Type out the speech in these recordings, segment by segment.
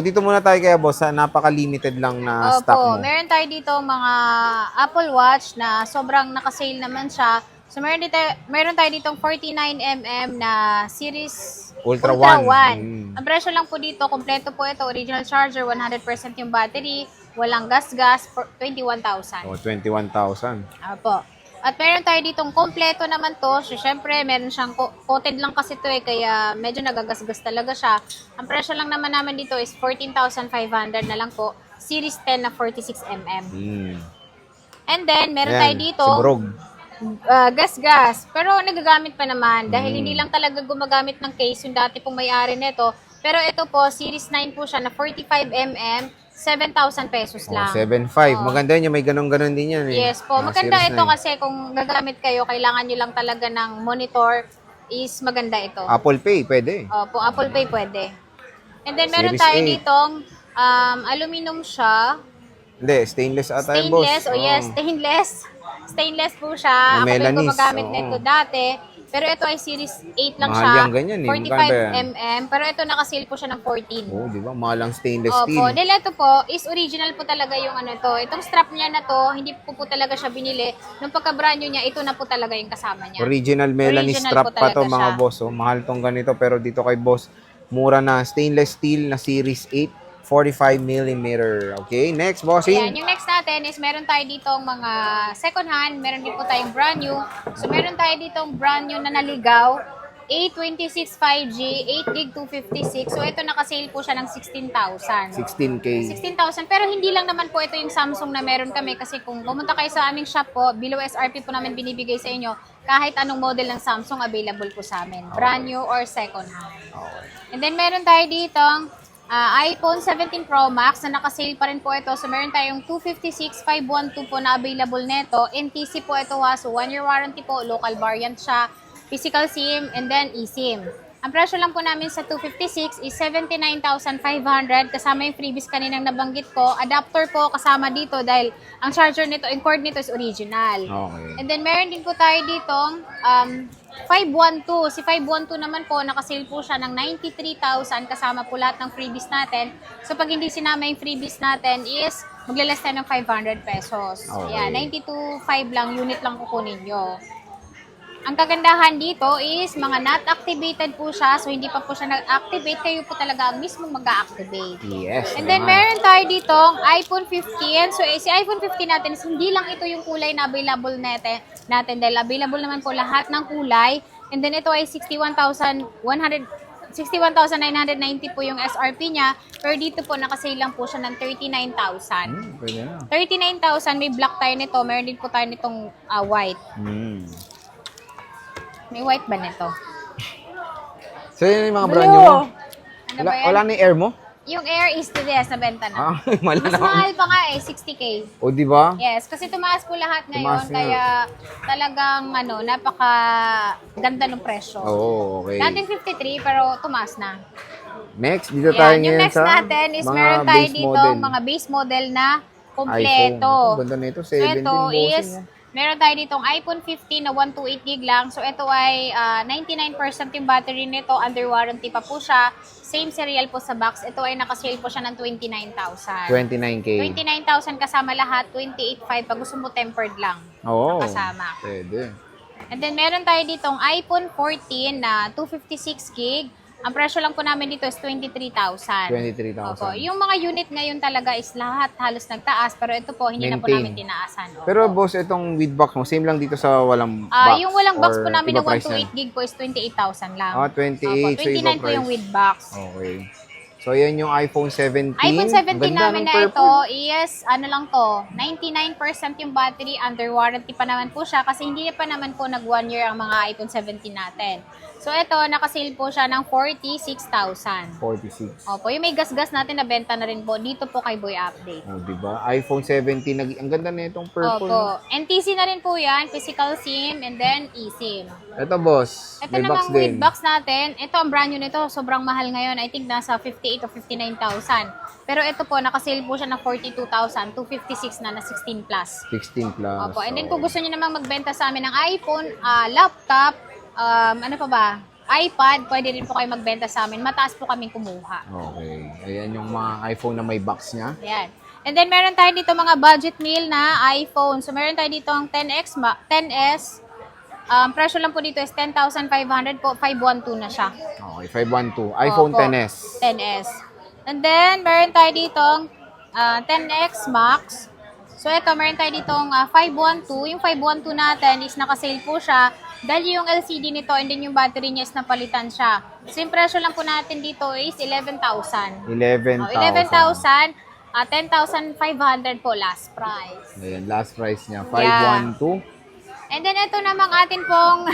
Dito muna tayo kaya boss, sa napaka-limited lang na stock mo. Meron tayo dito mga Apple Watch na sobrang naka-sale naman siya. So meron tayo ditong 49mm na series Ultra Ultra 1. 1. Ang presyo lang po dito, kompleto po ito, original charger, 100% yung battery, walang gas-gas, 21,000. Oh, 21,000. Opo. At meron tayo ditong kompleto naman to. So, syempre, meron siyang coated lang kasi to kaya medyo nagagasgas talaga siya. Ang presyo lang naman dito is 14,500 na lang po. Series 10 na 46mm. And then, meron tayo dito, si Brog. gas-gas. Pero nagagamit pa naman dahil hindi lang talaga gumagamit ng case yung dati pong may-ari nito. Pero ito po, Series 9 po siya na 45mm. 7,000 pesos lang. 7.5. Maganda yun, may ganun-ganun din yan. Yes po. Maganda Series ito 9. kasi kung gagamit kayo, kailangan nyo lang talaga ng monitor is maganda ito. Apple Pay, pwede. Opo, Apple Pay pwede. And then meron Series tayo 8. ditong aluminum siya. Hindi, stainless ata yung boss. Stainless, yes, stainless. Stainless po siya. Ako din Melanis, gumagamit nito dati. Pero ito ay Series 8 lang Mahal siya. yan, ganyan eh. 45mm. Pero ito nakasale po siya ng 14. Oh, di ba? Malang stainless Opo, steel. dahil ito po is original po talaga yung ano to. Itong strap niya na to, hindi po talaga siya binili. Nung pagka-brand new niya, ito na po talaga yung kasama niya. Original Melanie Original strap po pa to talaga mga siya. boss. Oh. Mahal tong ganito pero dito kay boss, mura na. Stainless steel na Series 8, 45mm. Okay, next bossing. Ayan, yung next natin is meron tayo ditong mga second hand, meron din po tayong brand new. So meron tayo ditong brand new na naligaw, A26 5G, 8GB 256. So ito nakasale po siya ng 16,000. 16K. 16,000. Pero hindi lang naman po ito yung Samsung na meron kami kasi kung pumunta kayo sa aming shop po, below SRP po namin binibigay sa inyo kahit anong model ng Samsung available po sa amin. Brand new or second hand. And then meron tayo ditong iPhone 17 Pro Max na nakasale pa rin po ito. So meron tayong 256,512 po na available nito. NTC po ito ha. So 1 year warranty po. Local variant siya. Physical SIM and then eSIM. Ang presyo lang po namin sa 256 is 79,500 kasama yung freebies kaninang nabanggit ko. Adapter po kasama dito dahil ang charger nito, yung cord nito is original. Okay. And then meron din po tayo ditong 512. Si 512 naman po, nakasale po siya ng 93,000 kasama po lahat ng freebies natin. So pag hindi sinama yung freebies natin is maglaless tayo ng 500 pesos. Okay. Yan, 92.5 lang, unit lang kukunin nyo. Ang kagandahan dito is mga not activated po siya. So, hindi pa po siya nag-activate. Kayo po talaga ang mismo mag-activate. Yes. And then, meron tayo dito iPhone 15. So, si iPhone 15 natin is hindi lang ito yung kulay na available natin. Dahil available naman po lahat ng kulay. And then, ito ay 61,990 po yung SRP niya. Pero dito po, nakasale lang po siya ng 39,000. Pwede na. 39,000, may black tayo nito. Meron din po tayo nitong white. May white ba nito? So, yun yung mga brand new mo? Ano ba yan? Wala na yung air mo? Yung Air is to this, nabenta na. Mali Mas na. mahal pa nga 60K. O, di ba? Yes, kasi tumaas po lahat ngayon, Tumaas na. kaya talagang napaka ganda ng presyo. Oo, okay. Dating 53, pero tumaas na. Next, dito tayo Yan, yung ngayon next sa natin is mga meron tayo base dito model. mga base model na iPhone. kompleto. Ang ganda nito, 17 So ito is, bossing. meron tayo ditong iPhone 15 na 128GB lang. So ito ay 99% yung battery nito. Under warranty pa po siya. Same serial po sa box. Ito ay nakasale po siya ng 29,000. 29K. 29,000 kasama lahat. 28,500 pag gusto mo tempered lang. Oo. Kasama. Pwede. And then meron tayo ditong iPhone 14 na 256GB. Ang presyo lang po namin dito is 23,000. 23,000. Opo. Yung mga unit ngayon talaga is lahat halos nagtaas. Pero ito po, hindi na po Maintain. namin tinaasan. Opo. Pero boss, itong with box mo, same lang dito sa walang box? Yung walang box Or po namin iba na price yan? 128GB po is 28,000 lang. 28. Opo, So, iba 29 po yung price. with box. Okay. So, yan yung iPhone 17. iPhone 17 Ang ganda namin ng na purple. ito is, ano lang to, 99% yung battery, under warranty pa naman po siya kasi hindi pa naman po nag 1 year ang mga iPhone 17 natin. So ito, nakasale po siya ng 46,000. 46. Opo, yung may gas-gas natin na benta na rin po dito po kay Boy Update. Oh, diba? iPhone 17, ang ganda na itong purple. Opo, NTC na rin po yan, physical SIM and then eSIM. Ito boss, Ito may box namang din. with box natin, ito ang brand new nito, sobrang mahal ngayon. I think nasa 58 o 59,000. Pero ito po, nakasale po siya ng 42,000, 256 na 16 plus. 16 plus. Opo, and then kung gusto niyo namang magbenta sa amin ng iPhone, laptop, ano pa ba? iPad, pwede rin po kayo magbenta sa amin. Mataas po kaming kumuha. Okay. Ayan yung mga iPhone na may box niya. Ayan. And then, meron tayo dito mga budget meal na iPhone. So, meron tayo dito ang 10S. Presyo lang po dito is 10,500 po. 512 na siya. Okay, 512. iPhone Opo. 10s. 10S. And then, meron tayo dito 10X Max. So, ito, meron tayo ditong 512. Yung 512 natin is nakasale po siya. Dahil yung LCD nito and then yung battery niya is napalitan siya. So, yung presyo lang po natin dito is 11,000. 11,000. 11,000. 10,500 po last price. Ayan, last price niya. 512. And then, ito namang atin pong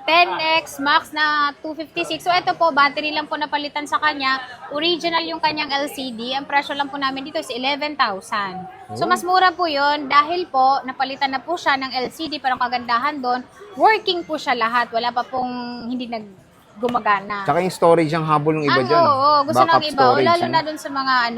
10X Max na 256. So, ito po, battery lang po napalitan sa kanya. Original yung kanyang LCD. Ang presyo lang po namin dito is 11,000. So, mas mura po yun dahil po, napalitan na po siya ng LCD. Pero ang kagandahan doon, working po siya lahat. Wala pa pong hindi gumagana. Tsaka yung storage ang habol ng iba dyan. Oo, gusto Backup ng iba. storage, Lalo ano? na dun sa mga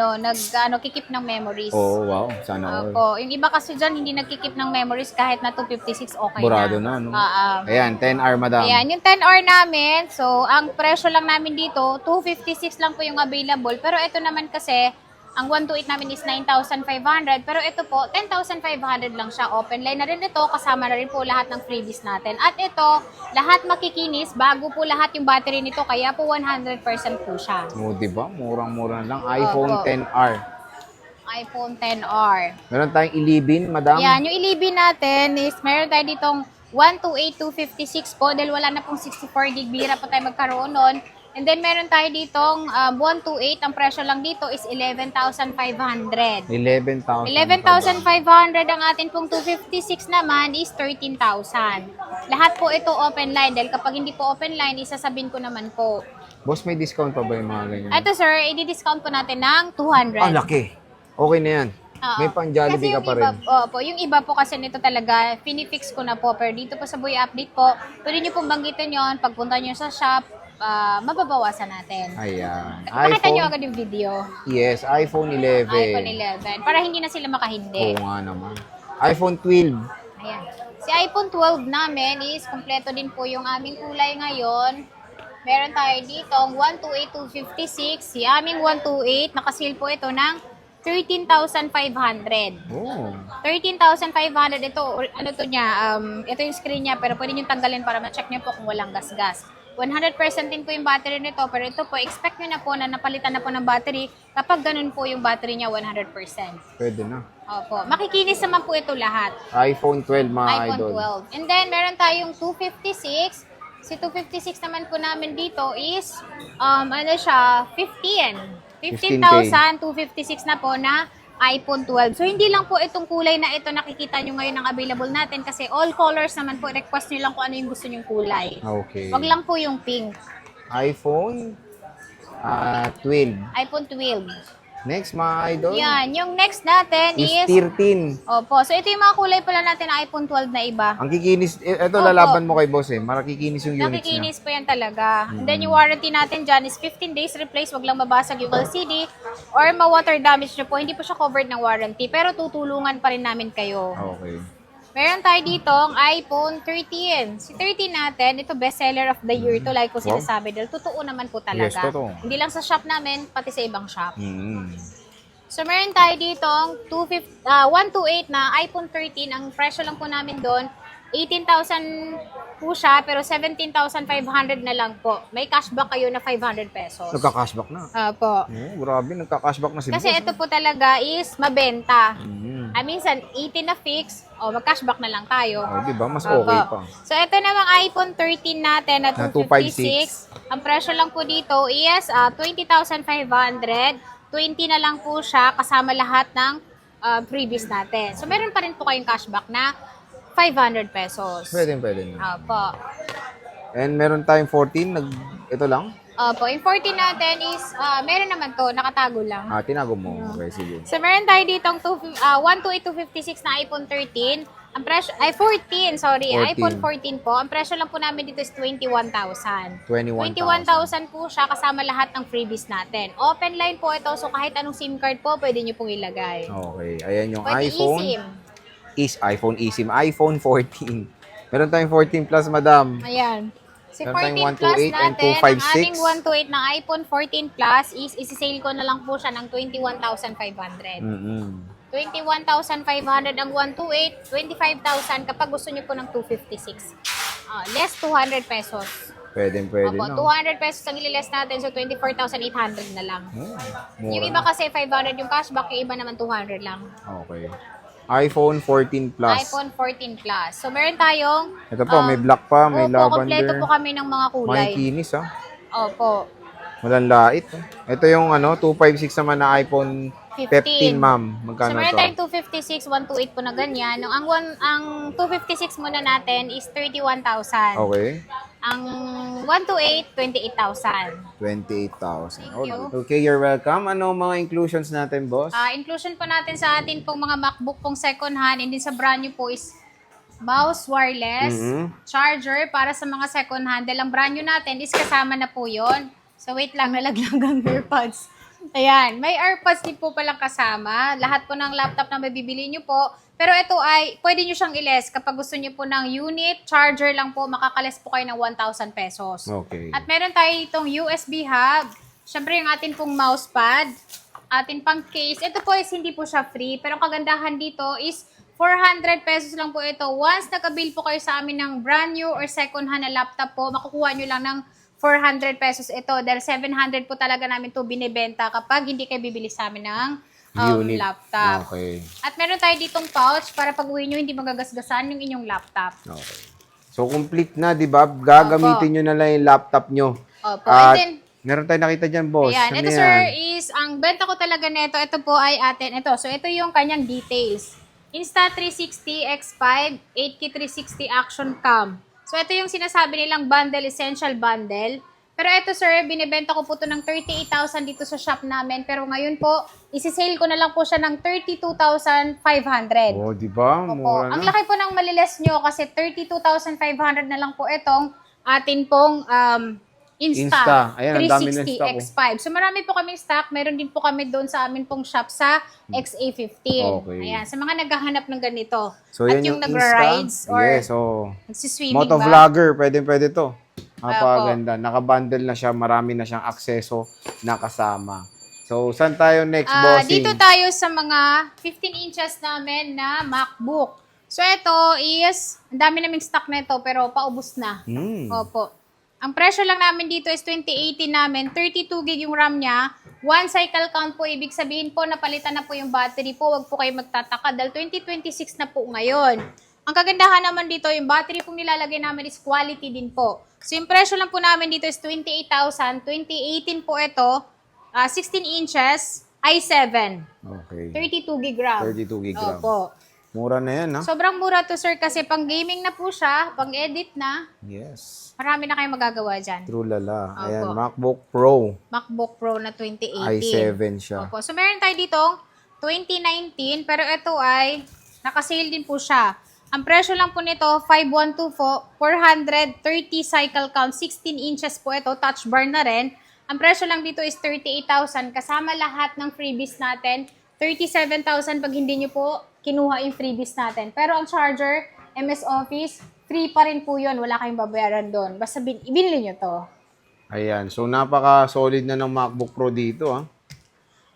kikip ng memories. Oo, wow. Sana all. Opo. Yung iba kasi dyan, hindi nagkikip ng memories kahit na 256, okay Burado na. na, no? Ayan. Ayan, 10R, madam. Yung 10R namin, so ang presyo lang namin dito, 256 lang po yung available. Pero ito naman kasi, ang 128 namin is 9,500. Pero ito po, 10,500 lang siya. Open line na rin ito. Kasama na rin po lahat ng freebies natin. At ito, lahat makikinis. Bago po lahat yung battery nito. Kaya po 100% po siya. O, diba? Murang-mura lang. iPhone Opo. 10R. iPhone 10R. Meron tayong 11, madam. Yan, yung 11 natin is meron tayo ditong 128,256 po. Dahil wala na pong 64 gig. Bira po tayo magkaroon nun. And then, meron tayo ditong 128. Ang presyo lang dito is 11,500. 11,000. 11,500 ang atin pong 256 naman is 13,000. Lahat po ito open line. Dahil kapag hindi po open line, isasabihin ko naman po. Boss, may discount pa ba yung mga ganyan? Ito sir, i-discount po natin ng 200. Ah, laki. Okay na yan. Oo. May pang Jollibee ka pa rin. Yung iba po kasi nito talaga, finifix ko na po. Pero dito po sa Boy Update po, pwede nyo pong banggitin yon. Pagpunta nyo sa shop, mababawasan natin. Ayan. Makita nyo iPhone. agad yung video. Yes, iPhone 11. iPhone 11. Para hindi na sila makahindi. Oo nga naman. iPhone 12. Ayan. Si iPhone 12 namin is kompleto din po yung aming kulay ngayon. Meron tayo dito ang 128,256. Si aming 128, nakasale po ito ng 13,500. Oh. 13,500 ito, ano to niya, ito yung screen niya, pero pwede nyo tanggalin para ma-check nyo po kung walang gas-gas. 100% din po yung battery nito, pero ito po, expect nyo na po na napalitan na po ng battery kapag ganun po yung battery niya 100%. Pwede na. Opo. Makikinis naman po ito lahat. iPhone 12, mga iPhone idol. 12. And then, meron tayong 256. Si 256 naman po namin dito is, ano siya, 15,256 na po na iPhone 12. So, hindi lang po itong kulay na ito nakikita nyo ngayon ang available natin kasi all colors naman po, request nyo lang kung ano yung gusto nyong kulay. Okay. Wag lang po yung pink. iPhone 12. iPhone 12. Next, mga idol. Yan. Yung next natin Is is, 13. opo. So, ito yung mga kulay pala natin ng iPhone 12 na iba. Ang kikinis, ito Opo. lalaban mo kay boss eh. Marakikinis yung units niya. Nakikinis po yan talaga. And then yung warranty natin dyan is 15 days replace. Wag lang mabasag yung LCD or ma-water damage nyo po. Hindi po siya covered ng warranty. Pero tutulungan pa rin namin kayo. Okay. Meron tayo dito ang iPhone 13. Si 13 natin, ito bestseller of the year to like ko Wow. sinasabi. Dahil totoo naman po talaga. Yes, totoo. Hindi lang sa shop namin, pati sa ibang shop. Mm. So, meron tayo dito ang 128 na iPhone 13. Ang presyo lang po namin doon, 18,000 po siya, pero 17,500 na lang po. May cashback kayo na 500 pesos. Nagka-cashback na. Po. Oh, grabe, nagka-cashback na si Kasi boss. ito po talaga is mabenta. Mm. Minsan, 18 na fix, mag-cashback na lang tayo. Oh, di ba? Mas Opo. okay pa. So, ito namang iPhone 13 natin na Na 256. Ang presyo lang po dito is 20,500. 20 na lang po siya kasama lahat ng freebies natin. So, meron pa rin po kayong cashback na 500 pesos. Pwede na. Opo. And meron tayong 14, ito lang? Opo. Yung 14 natin is, meron naman to, nakatago lang. Tinago mo. Okay, sige. So, meron tayo dito ang 128,256 na iPhone 13. Ang presyo, 14, sorry. 14. iPhone 14 po. Ang presyo lang po namin dito is 21,000. 21,000. 21,000 po siya kasama lahat ng freebies natin. Open line po ito. So, kahit anong SIM card po, pwede nyo pong ilagay. Okay. Ayan yung Pwede iPhone. eSIM. iPhone eSIM. iPhone 14. Meron tayong 14 Plus, madam. Ayan. Si Meron tayong 14 Plus 128 and natin, ang 256. aming 128 na iPhone 14 Plus is isi-sale ko na lang po siya ng 21,500. 21,500 ang 128, 25,000 kapag gusto niyo po ng 256. Less 200 pesos. Pwede, Opo, no? 200 pesos ang ililess natin, so 24,800 na lang. Mura Yung iba na. kasi 500 yung cashback, yung iba naman 200 lang. Okay. iPhone 14 Plus. iPhone 14 Plus. So, meron tayong... Ito po, may black pa, may opo, lavender. kompleto po kami ng mga kulay. Makikinis, ha? Opo. Walang lait. Ito yung 256 naman na iPhone 15, ma'am. So, Magkano meron to? tayong 256, 128 po na ganyan. Ang 256 muna natin is 31,000. Okay. Ang 128, 28,000. 28,000. Thank you. Okay, you're welcome. Ano mga inclusions natin, boss? Inclusion po natin sa atin pong mga MacBook pong second hand and din sa brand new po is mouse wireless, charger para sa mga second hand. Dahil ang brand new natin is kasama na po yon. So wait lang, nalaglag ang AirPods. Ayan, may AirPods din po palang kasama. Lahat po ng laptop na mabibili nyo po. Pero ito ay, pwede nyo siyang iles. Kapag gusto nyo po ng unit, charger lang po, makakales po kayo ng 1,000 pesos. Okay. At meron tayo itong USB hub. Siyempre yung atin pong mousepad, atin pang case. Ito po is hindi po siya free. Pero ang kagandahan dito is 400 pesos lang po ito. Once nakabill po kayo sa amin ng brand new or second hand na laptop po, makukuha nyo lang ng 400 pesos ito. Dahil 700 po talaga namin to binibenta kapag hindi kayo bibili sa amin ng Unit. laptop. Okay. At meron tayo ditong pouch para pag uwi nyo hindi magagasgasan yung inyong laptop. Okay. So, complete na, di ba? Gagamitin nyo na lang yung laptop nyo. Opo. At And then, meron tayo nakita dyan, boss. ayan. Ano Ito, yan? sir, is ang benta ko talaga nito. Ito po ay atin. Ito. So, ito yung kanyang details. Insta360 X5 8K360 Action Cam. So, ito yung sinasabi nilang bundle, essential bundle. Pero ito, sir, binibenta ko po ito ng 38,000 dito sa shop namin. Pero ngayon po, isi-sale ko na lang po siya ng 32,500. Oh, di ba? Opo. Mura Ang na. laki po ng maliles nyo kasi 32,500 na lang po itong atin pong Insta. Ayan, ang dami ng 360 stock, oh. X5. So marami po kaming stock. Meron din po kami doon sa amin pong shop sa XA15. Okay. Ayan, sa mga naghahanap ng ganito. So, At yan yung yung nagra-rides Insta. or Yes, so, nagsiswimming ba? motovlogger, pwede to. Napakaganda. Nakabundle na siya, marami na siyang akseso na kasama. So, saan tayo next, bossing? Dito tayo sa mga 15 inches namin na MacBook. So ito is, ang dami naming stock nito pero paubos na. Opo. Ang presyo lang namin dito is 2080 namin. 32 gig yung RAM niya. One cycle count po. Ibig sabihin po, napalitan na po yung battery po. Huwag po kayo magtataka dahil 2026 na po ngayon. Ang kagandahan naman dito, yung battery pong nilalagay namin is quality din po. So yung presyo lang po namin dito is 28,000. 2018 po ito. 16 inches, i7. Okay. 32 gig RAM. 32 gig RAM. Opo. Mura na yan, ha? Sobrang mura to, sir, kasi pang gaming na po siya, pang edit na. Yes. Marami na kayong magagawa dyan. True lala. Ayan, Opo. MacBook Pro. MacBook Pro na 2018. i7 siya. Opo. So, meron tayo ditong 2019, pero ito ay nakasale din po siya. Ang presyo lang po nito, 512 po, 430 cycle count, 16 inches po ito, touch bar na rin. Ang presyo lang dito is 38,000, kasama lahat ng freebies natin. 37,000 pag hindi nyo po kinuha yung freebies natin. Pero ang charger, MS Office, free pa rin po yun. Wala kayong babayaran doon. Basta binili nyo to. Ayan. So, napaka-solid na ng MacBook Pro dito, ha?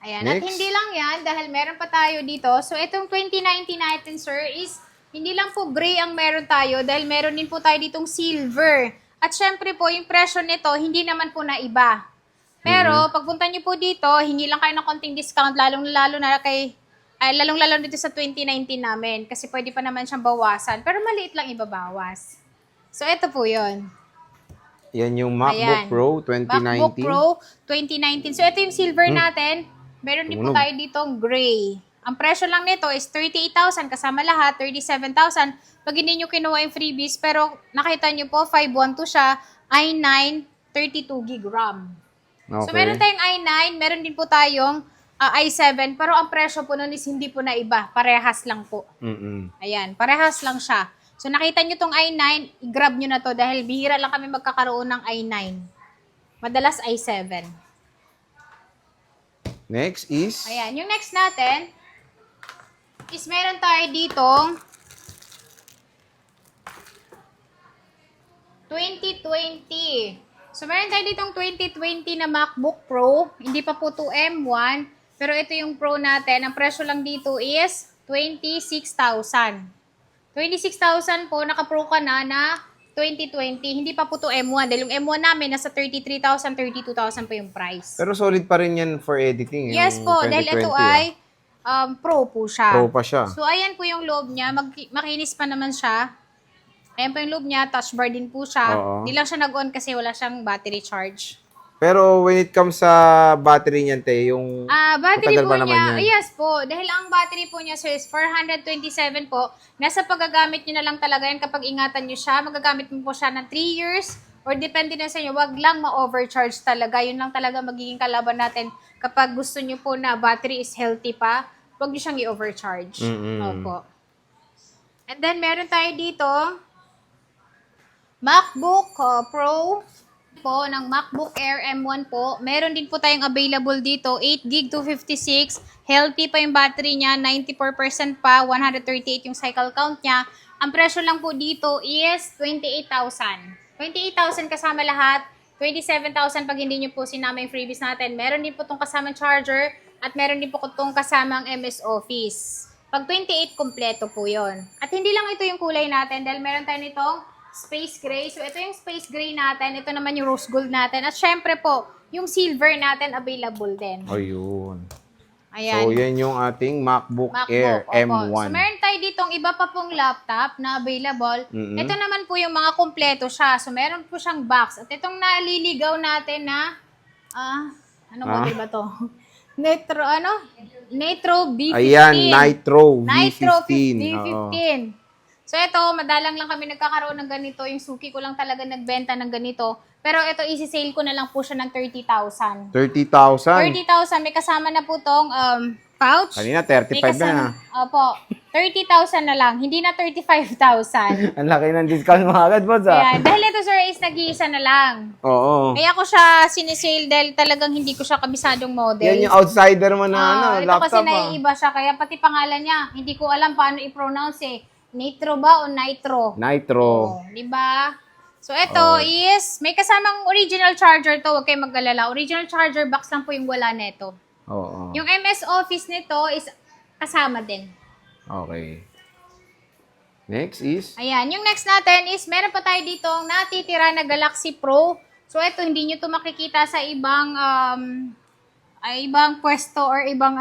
Ayan. Next. At hindi lang yan, dahil meron pa tayo dito. So, itong 2019 natin, sir, is hindi lang po gray ang meron tayo dahil meron din po tayo ditong silver. At syempre po, yung presyo nito, hindi naman po na iba. Pero, pagpunta nyo po dito, hindi lang kayo ng konting discount, lalong-lalo na kay lalong-lalo dito sa 2019 namin kasi pwede pa naman siyang bawasan. Pero maliit lang ibabawas. So, ito po yun. Yan yung MacBook Ayan. Pro 2019. MacBook Pro 2019. So, ito yung silver natin. Meron din po Tumunog. tayo ditong gray. Ang presyo lang nito is 38,000 kasama lahat, 37,000. Pag hindi nyo kinuha yung freebies, pero nakita nyo po, 512 siya, i9, 32 gig RAM. Okay. So, meron tayong i9, meron din po tayong i7, pero ang presyo po nun is hindi po na iba. Parehas lang po. Ayan, parehas lang siya. So, nakita nyo tong i9, i-grab nyo na to dahil bihira lang kami magkakaroon ng i9. Madalas i7. Next is? Ayan, yung next natin is meron tayo ditong 2020. So, meron tayo ditong 2020 na MacBook Pro. Hindi pa po to M1. Pero ito yung Pro natin. Ang presyo lang dito is 26,000. 26,000 po, naka-Pro ka na 2020. Hindi pa po to M1. Dahil yung M1 namin, nasa 33,000, 32,000 po yung price. Pero solid pa rin yan for editing. Yes yung po, dahil 2020, ito ay Pro po siya. Pro pa siya. So, ayan po yung loob niya. Makinis pa naman siya. Ayan po yung loob niya. Touch bar din po siya. Oo. Hindi lang siya nag-on kasi wala siyang battery charge. Pero when it comes sa battery niyan, te, yung Battery matagal po ba naman niya, yan? yes po. Dahil ang battery po niya, sir, is 427 po. Nasa paggagamit niyo na lang talaga yan kapag ingatan niyo siya. Magagamit mo po siya ng 3 years or depende na sa inyo. Wag lang ma-overcharge talaga. Yun lang talaga magiging kalaban natin kapag gusto niyo po na battery is healthy pa. Wag niyo siyang i-overcharge. Opo. And then, meron tayo dito, MacBook Pro po ng MacBook Air M1 po. Meron din po tayong available dito, 8GB 256. Healthy pa yung battery niya, 94% pa, 138 yung cycle count niya. Ang presyo lang po dito is 28,000. 28,000 kasama lahat, 27,000 pag hindi nyo po sinama yung freebies natin. Meron din po itong kasamang charger at meron din po itong kasamang MS Office. Pag 28, kompleto po yon. At hindi lang ito yung kulay natin dahil meron tayo nitong space gray. So, ito yung space gray natin. Ito naman yung rose gold natin. At syempre po, yung silver natin available din. Ayun. Ayan. So, yan yung ating MacBook Air opo. M1. So, meron tayo ditong iba pa pong laptop na available. Mm-mm. Ito naman po yung mga kompleto siya. So, meron po siyang box. At itong naliligaw natin na, model ba to? Nitro B15. Ayan, Nitro Nitro V15. V15. So, ito, madalang lang kami nagkakaroon ng ganito. Yung suki ko lang talaga nagbenta ng ganito. Pero ito, isi-sale ko na lang po siya ng 30,000. 30,000. 30,000. May kasama na po tong pouch. Kanina, May 35 kasama, na. Opo. 30,000 na lang. Hindi na 35,000. Ang laki ng discount mga agad, boss, Ayan. Dahil ito, sir, is nag-iisa na lang. Oo. Kaya ko siya sinisale dahil talagang hindi ko siya kabisadong model. Yan yung outsider mo na Ito laptop. kasi naiiba siya. Kaya pati pangalan niya, hindi ko alam paano i-pronounce eh. Nitro ba o Nitro? Nitro. Di ba? So, ito is, may kasamang original charger to. Huwag kayong mag-alala. Original charger box lang po yung wala neto. Oo. Yung MS Office nito is kasama din. Okay. Next is? Ayan. Yung next natin is, meron pa tayo ditong natitira na Galaxy Pro. So, ito, hindi nyo to makikita sa ibang ibang pwesto or ibang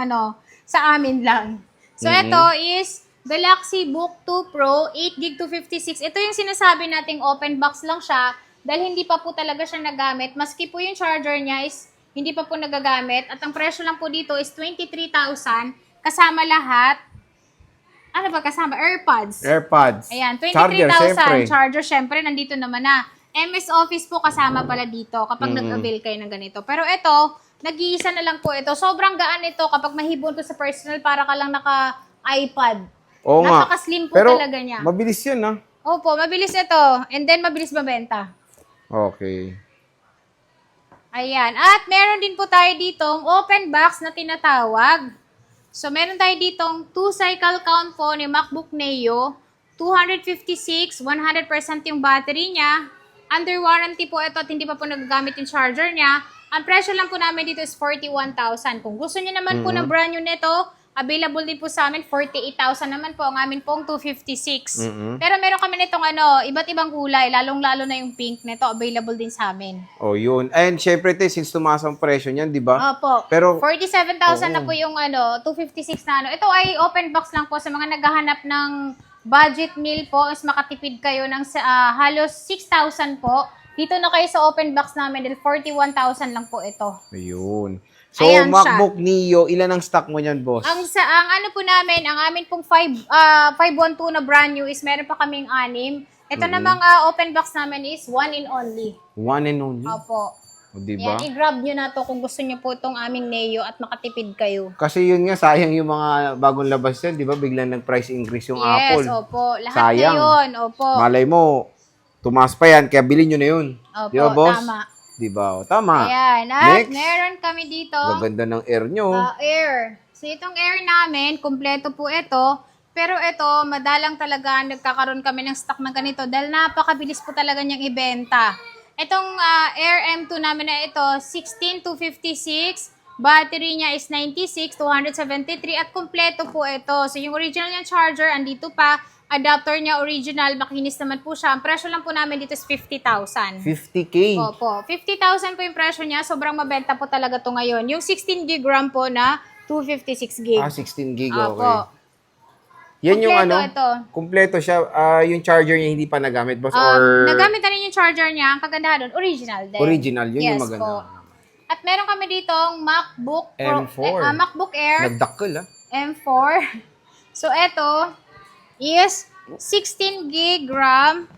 sa amin lang. So, ito is Galaxy Book 2 Pro, 8GB 256. Ito yung sinasabi nating open box lang siya dahil hindi pa po talaga siya nagamit. Maski po yung charger niya is hindi pa po nagagamit. At ang presyo lang po dito is 23,000 kasama lahat. Ano ba kasama? AirPods. Ayan, 23,000. Charger, syempre, nandito naman na. MS Office po kasama pala dito kapag nag-avail kayo ng ganito. Pero ito, nag-iisa na lang po ito. Sobrang gaan ito kapag mahibon to sa personal para ka lang naka-iPad. Oo nga. Napaka-slim po Pero, talaga niya. mabilis yun, ha? Opo, mabilis ito. And then, mabilis mabenta. Okay. Ayan. At meron din po tayo ditong open box na tinatawag. So, meron tayo ditong 2 cycle count po ni MacBook Neo. 256, 100% yung battery niya. Under warranty po ito at hindi pa po nagagamit yung charger niya. Ang presyo lang po namin dito is 41,000. Kung gusto niyo naman po na brand new nito, available din po sa amin, 48,000 naman po ang amin pong 256. Pero meron kami nitong iba't ibang kulay, lalong-lalo na yung pink nito, available din sa amin. Oh, yun. And syempre, te, since tumaas ang presyo niyan, di ba? Opo. Pero, 47,000 na po yung 256 na Ito ay open box lang po sa mga naghahanap ng budget meal po, is makatipid kayo ng halos 6,000 po. Dito na kayo sa open box namin dahil 41,000 lang po ito. ayun. So, Ayan MacBook Neo, ilan ang stock mo niyan, boss? Ang ano po namin, ang amin pong 512 na brand new is meron pa kaming 6. Ito namang open box namin is 1 in only. 1 and only? Opo. O, diba? Yan, i-grab nyo na to kung gusto nyo po itong aming Neo at makatipid kayo. Kasi yun nga, sayang yung mga bagong labas yan, di ba? Biglang nag-price increase yung Apple. Yes, opo. Lahat Sayang. na yun, opo. Malay mo, tumaas pa yan, kaya bilhin nyo na yun. Opo, di ba, boss? tama. Di ba? O, tama. Ayan. At Next. meron kami dito, Maganda ng air nyo. Air. So, itong Air namin, kumpleto po ito. Pero ito, madalang talaga nagkakaroon kami ng stock ng ganito dahil napakabilis po talaga niyang ibenta. Itong Air M2 namin na ito, 16,256. Battery niya is 96, 273 at kumpleto po ito. So yung original niya charger, andito pa. Adapter niya original, makinis naman po siya. Ang presyo lang po namin dito is 50,000. 50K. Opo, 50,000 po yung presyo niya. Sobrang mabenta po talaga to ngayon. Yung 16 gig RAM po na 256 gig. 16 gig, Opo. okay. Yan yung Kumpleto ano, ito. kumpleto siya. Yung charger niya hindi pa nagamit, boss? Or Nagamit na rin yung charger niya. Ang kagandahan doon, original din. original? Yun yung Yes maganda. po. At meron kami ditong MacBook Pro, M4. MacBook Air Nagdakkel, ah. M4. So, ito is 16 gig RAM,